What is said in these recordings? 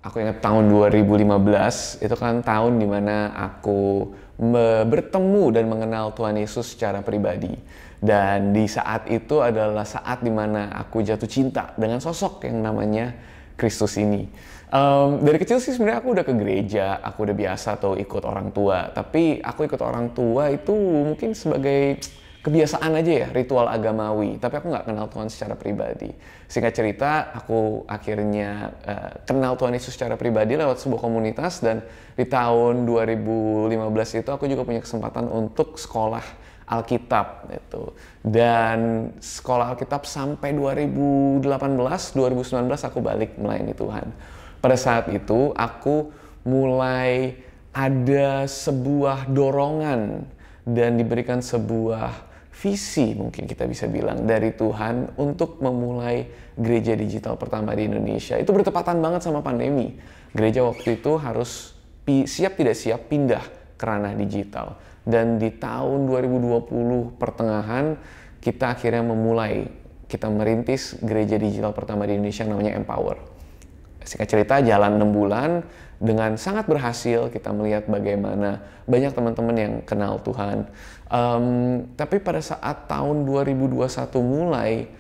Aku ingat tahun 2015, itu kan tahun dimana aku bertemu dan mengenal Tuhan Yesus secara pribadi. Dan di saat itu adalah saat dimana aku jatuh cinta dengan sosok yang namanya Kristus ini. Dari kecil sih sebenarnya aku udah ke gereja, aku udah biasa tuh ikut orang tua. Tapi aku ikut orang tua itu mungkin sebagai kebiasaan aja ya, ritual agamawi. Tapi aku nggak kenal Tuhan secara pribadi. Singkat cerita, aku akhirnya kenal Tuhan Yesus secara pribadi lewat sebuah komunitas. Dan di tahun 2015 itu aku juga punya kesempatan untuk sekolah Alkitab gitu. Dan sekolah Alkitab sampai 2018, 2019 aku balik melayani Tuhan. Pada saat itu aku mulai ada sebuah dorongan dan diberikan sebuah visi, mungkin kita bisa bilang, dari Tuhan untuk memulai gereja digital pertama di Indonesia. Itu bertepatan banget sama pandemi. Gereja waktu itu harus siap tidak siap pindah ke ranah digital. Dan di tahun 2020 pertengahan kita akhirnya kita merintis gereja digital pertama di Indonesia yang namanya Empower. Singkat cerita, jalan 6 bulan dengan sangat berhasil. Kita melihat bagaimana banyak teman-teman yang kenal Tuhan. Tapi pada saat tahun 2021 mulai,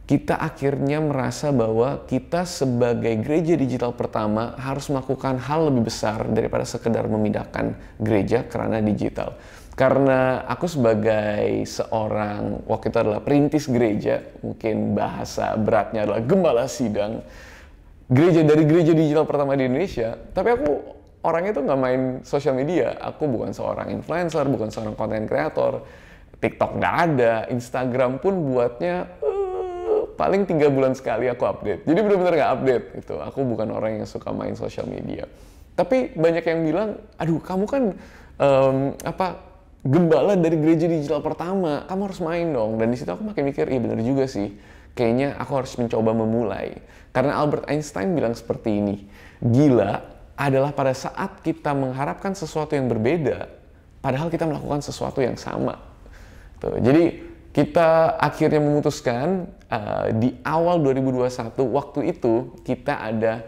kita akhirnya merasa bahwa kita sebagai gereja digital pertama harus melakukan hal lebih besar daripada sekedar memindahkan gereja ke ranah digital. Karena aku sebagai seorang, waktu itu adalah perintis gereja, mungkin bahasa beratnya adalah gembala sidang, dari gereja digital pertama di Indonesia, tapi aku orangnya tuh nggak main sosial media. Aku bukan seorang influencer, bukan seorang content creator. TikTok nggak ada, Instagram pun buatnya paling 3 bulan sekali aku update. Jadi benar-benar nggak update gitu. Aku bukan orang yang suka main sosial media. Tapi banyak yang bilang, aduh kamu kan gembala dari gereja digital pertama, kamu harus main dong. Dan di situ aku makin mikir, iya benar juga sih. Kayaknya aku harus mencoba memulai. Karena Albert Einstein bilang seperti ini, gila adalah pada saat kita mengharapkan sesuatu yang berbeda, padahal kita melakukan sesuatu yang sama. Tuh, jadi kita akhirnya memutuskan di awal 2021, waktu itu kita ada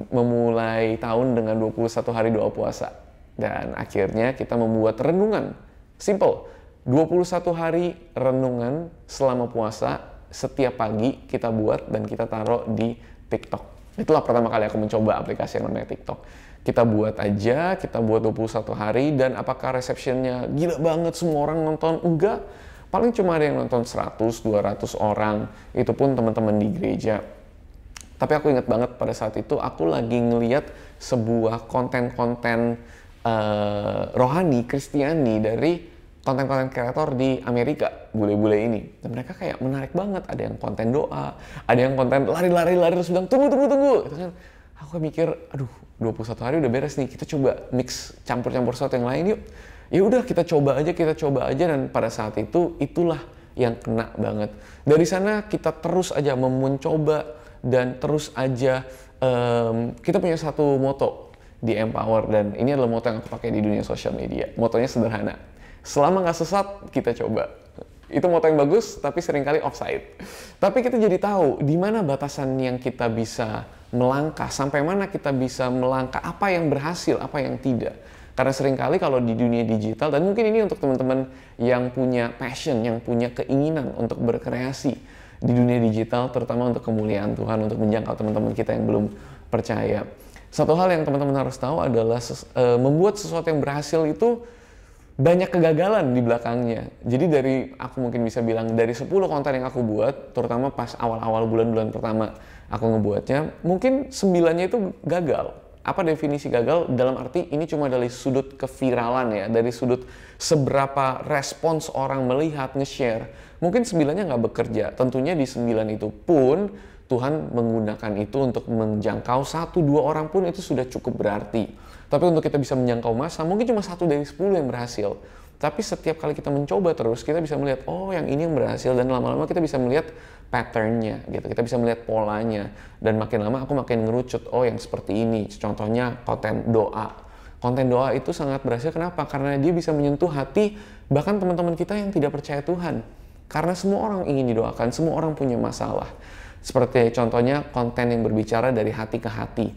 memulai tahun dengan 21 hari doa puasa. Dan akhirnya kita membuat renungan, simple, 21 hari renungan selama puasa. Setiap pagi kita buat dan kita taruh di TikTok. Itulah pertama kali aku mencoba aplikasi yang namanya TikTok. Kita buat 21 hari, dan apakah receptionnya gila banget semua orang nonton? Enggak, paling cuma ada yang nonton 100-200 orang, itu pun teman-teman di gereja. Tapi aku ingat banget pada saat itu aku lagi ngeliat sebuah konten-konten rohani, Kristiani dari konten-konten kreator di Amerika, bule-bule ini. Dan mereka kayak menarik banget. Ada yang konten doa, ada yang konten lari-lari terus bilang tunggu. Gitu kan. Aku mikir, aduh 21 hari udah beres nih, kita coba mix campur-campur sesuatu yang lain yuk. Ya udah kita coba aja, dan pada saat itu itulah yang kena banget. Dari sana kita terus aja mencoba dan terus aja kita punya satu moto di Empower, dan ini adalah moto yang aku pakai di dunia sosial media. Motonya sederhana. Selama nggak sesat, kita coba. Itu moto yang bagus, tapi seringkali offside. Tapi kita jadi tahu di mana batasan yang kita bisa melangkah, sampai mana kita bisa melangkah, apa yang berhasil, apa yang tidak. Karena seringkali kalau di dunia digital, dan mungkin ini untuk teman-teman yang punya passion, yang punya keinginan untuk berkreasi di dunia digital, terutama untuk kemuliaan Tuhan, untuk menjangkau teman-teman kita yang belum percaya. Satu hal yang teman-teman harus tahu adalah membuat sesuatu yang berhasil itu banyak kegagalan di belakangnya. Jadi aku mungkin bisa bilang dari 10 konten yang aku buat, terutama pas awal-awal bulan-bulan pertama aku ngebuatnya, mungkin 9-nya itu gagal. Apa definisi gagal? Dalam arti ini cuma dari sudut keviralan ya, dari sudut seberapa respons orang melihat, nge-share. Mungkin 9-nya nggak bekerja. Tentunya di 9 itu pun Tuhan menggunakan itu untuk menjangkau 1-2 orang pun itu sudah cukup berarti. Tapi untuk kita bisa menjangkau massa, mungkin cuma 1 dari 10 yang berhasil. Tapi setiap kali kita mencoba terus, kita bisa melihat, oh yang ini yang berhasil, dan lama-lama kita bisa melihat pattern-nya, gitu. Kita bisa melihat polanya, dan makin lama aku makin ngerucut, oh yang seperti ini. Contohnya konten doa. Konten doa itu sangat berhasil, kenapa? Karena dia bisa menyentuh hati bahkan teman-teman kita yang tidak percaya Tuhan. Karena semua orang ingin didoakan, semua orang punya masalah. Seperti contohnya konten yang berbicara dari hati ke hati.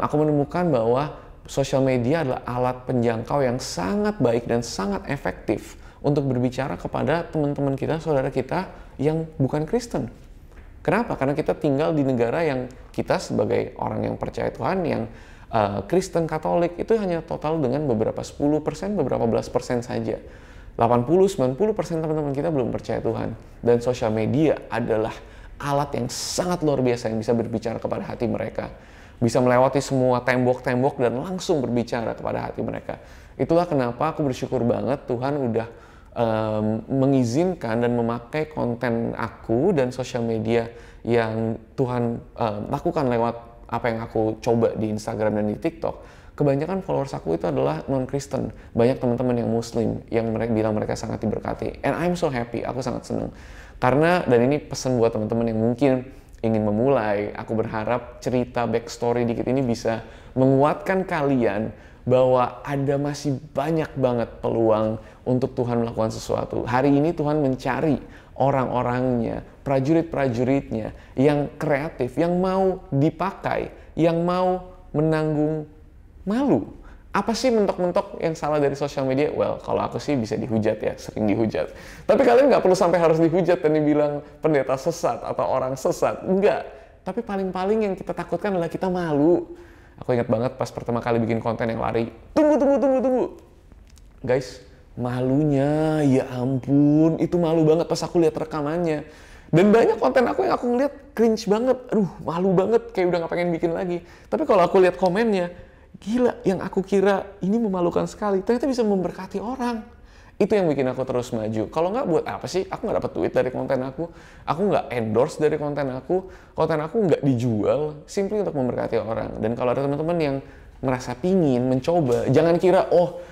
Aku menemukan bahwa sosial media adalah alat penjangkau yang sangat baik dan sangat efektif untuk berbicara kepada teman-teman kita, saudara kita yang bukan Kristen. Kenapa? Karena kita tinggal di negara yang kita sebagai orang yang percaya Tuhan, yang Kristen Katolik, itu hanya total dengan beberapa 10%, beberapa belas persen saja. 80-90% teman-teman kita belum percaya Tuhan. Dan sosial media adalah alat yang sangat luar biasa yang bisa berbicara kepada hati mereka. Bisa melewati semua tembok-tembok dan langsung berbicara kepada hati mereka. Itulah kenapa aku bersyukur banget Tuhan udah mengizinkan dan memakai konten aku dan sosial media yang Tuhan lakukan lewat apa yang aku coba di Instagram dan di TikTok. Kebanyakan followers aku itu adalah non-Kristen. Banyak teman-teman yang Muslim yang mereka bilang mereka sangat diberkati. And I'm so happy, aku sangat senang. Karena, dan ini pesan buat teman-teman yang mungkin ingin memulai, aku berharap cerita backstory dikit ini bisa menguatkan kalian bahwa ada masih banyak banget peluang untuk Tuhan melakukan sesuatu. Hari ini Tuhan mencari orang-orangnya, prajurit-prajuritnya yang kreatif, yang mau dipakai, yang mau menanggung malu. Apa sih mentok-mentok yang salah dari sosial media? Well, kalau aku sih bisa dihujat ya, sering dihujat. Tapi kalian nggak perlu sampai harus dihujat dan dibilang pendeta sesat atau orang sesat. Enggak. Tapi paling-paling yang kita takutkan adalah kita malu. Aku ingat banget pas pertama kali bikin konten yang lari. Tunggu. Guys, malunya, ya ampun, itu malu banget pas aku lihat rekamannya. Dan banyak konten aku yang aku ngeliat cringe banget. Aduh, malu banget, kayak udah gak pengen bikin lagi. Tapi kalau aku lihat komennya, gila, yang aku kira ini memalukan sekali, ternyata bisa memberkati orang. Itu yang bikin aku terus maju. Kalau nggak, buat apa sih? Aku nggak dapat duit dari konten aku nggak endorse dari konten aku nggak dijual, simply untuk memberkati orang. Dan kalau ada teman-teman yang merasa pingin mencoba, jangan kira, oh,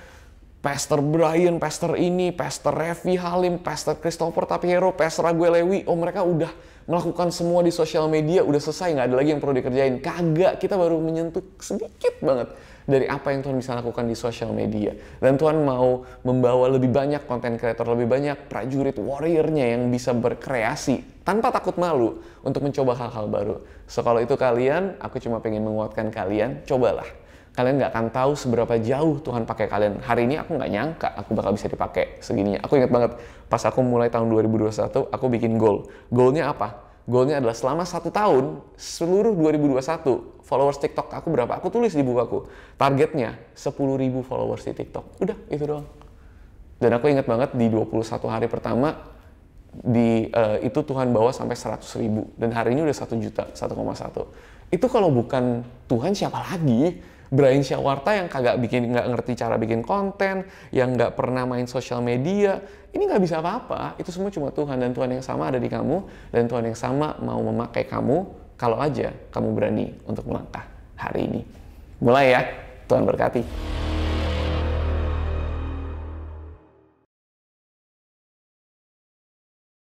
Pastor Brian, Pastor ini, Pastor Revi Halim, Pastor Christopher Tapiero, Pastor Raguel Lewi, oh mereka udah melakukan semua di sosial media, udah selesai, nggak ada lagi yang perlu dikerjain. Kagak, kita baru menyentuh sedikit banget dari apa yang Tuhan bisa lakukan di sosial media. Dan Tuhan mau membawa lebih banyak konten kreator, lebih banyak prajurit warrior-nya yang bisa berkreasi tanpa takut malu untuk mencoba hal-hal baru. So kalau itu kalian, aku cuma pengen menguatkan kalian, cobalah. Kalian nggak akan tahu seberapa jauh Tuhan pakai kalian. Hari ini aku nggak nyangka aku bakal bisa dipakai segininya. Aku ingat banget, pas aku mulai tahun 2021, aku bikin goal. Goalnya apa? Goalnya adalah selama 1 tahun, seluruh 2021, followers TikTok aku berapa? Aku tulis di buku aku. Targetnya 10.000 followers di TikTok. Udah, itu doang. Dan aku ingat banget di 21 hari pertama, itu Tuhan bawa sampai 100.000. Dan hari ini udah 1 juta, 1,1. Itu kalau bukan Tuhan siapa lagi? Brian Syawarta yang nggak ngerti cara bikin konten, yang nggak pernah main sosial media, ini nggak bisa apa-apa. Itu semua cuma Tuhan, dan Tuhan yang sama ada di kamu, dan Tuhan yang sama mau memakai kamu kalau aja kamu berani untuk melangkah hari ini. Mulai ya, Tuhan berkati.